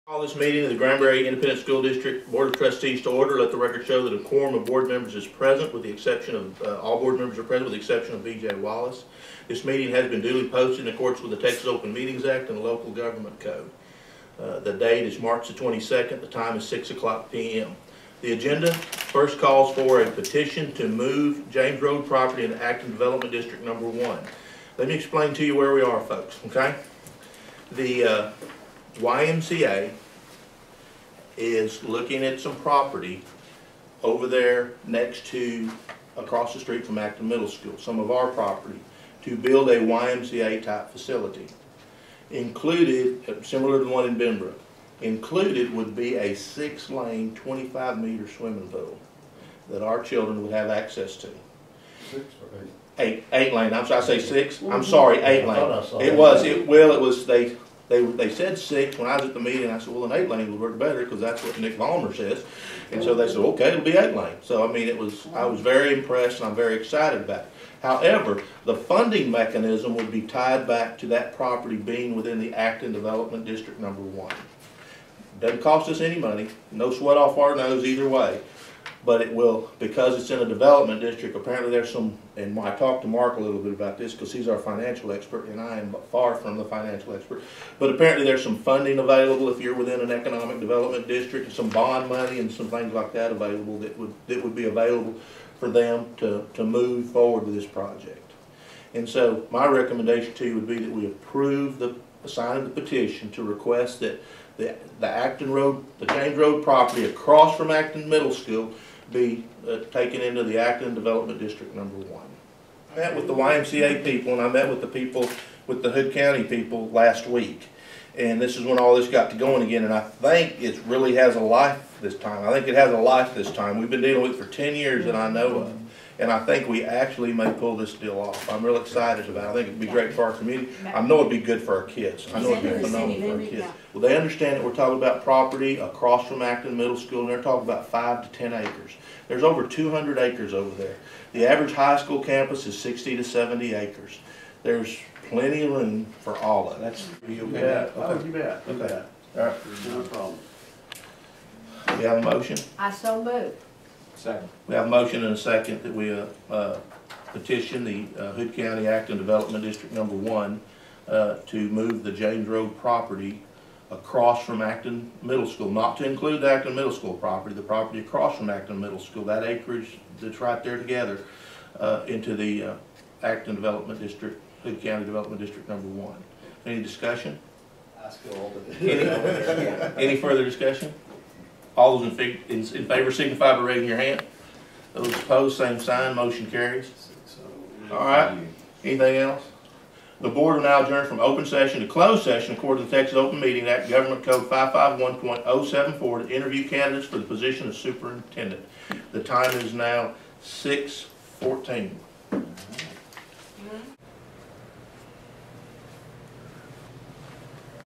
Call this meeting of the Granbury Independent School District Board of Trustees to order. Let the record show that a quorum of board members is present, with the exception of all board members are present, with the exception of B.J. Wallace. This meeting has been duly posted in accordance with the Texas Open Meetings Act and the Local Government Code. The date is March the 22nd. The time is 6:00 p.m. The agenda first calls for a petition to move James Road property in Acton Development District number 1. Let me explain to you where we are, folks. Okay, the YMCA is looking at some property over there across the street from Acton Middle School, some of our property, to build a YMCA type facility. Included, similar to the one in Benbrook, included would be a 6-lane, 25-meter swimming pool that our children would have access to. 6 or 8? 8 lane. I'm sorry, I say 6. I'm sorry, 8 lane. They said 6 when I was at the meeting. I said, well, an 8 lane would work better because that's what Nick Ballmer says. And so they said, okay, it'll be 8 lane. So I mean, I was very impressed and I'm very excited about it. However, the funding mechanism would be tied back to that property being within the Acton Development District number 1. Doesn't cost us any money, no sweat off our nose either way. But it will, because it's in a development district, apparently there's some, and I talked to Mark a little bit about this because he's our financial expert and I am far from the financial expert, but apparently there's some funding available if you're within an economic development district, and some bond money and some things like that available that would be available for them to move forward with this project. And so my recommendation to you would be that we approve the signing of the petition to request that the Acton Road, the James Road property across from Acton Middle School be taken into the Acton Development District number 1. I met with the YMCA people and I met with the people, with the Hood County people last week. And this is when all this got to going again, and I think it really has a life this time. I think it has a life this time. We've been dealing with it for 10 years that I know of. And I think we actually may pull this deal off. I'm real excited about it. I think it'd be great for our community. I know it'd be good for our kids. I know it'd be phenomenal for our kids. Well, they understand that we're talking about property across from Acton Middle School, and they're talking about 5 to 10 acres. There's over 200 acres over there. The average high school campus is 60 to 70 acres. There's plenty of room for all of it. That's you okay? Yeah. Oh, you bet. You bet. All right. No problem. We have a motion? I so move. Second. We have a motion and a second that we petition the Hood County Acton Development District number 1 to move the James Road property across from Acton Middle School, not to include the Acton Middle School property, the property across from Acton Middle School, that acreage that's right there together, into the Acton Development District, Hood County Development District number 1. Any discussion? Any further discussion? All those in favor signify by raising your hand. Those opposed, same sign. Motion carries. All right. Anything else? The board will now adjourn from open session to closed session according to the Texas Open Meeting Act, Government Code 551.074, to interview candidates for the position of superintendent. The time is now 6:14.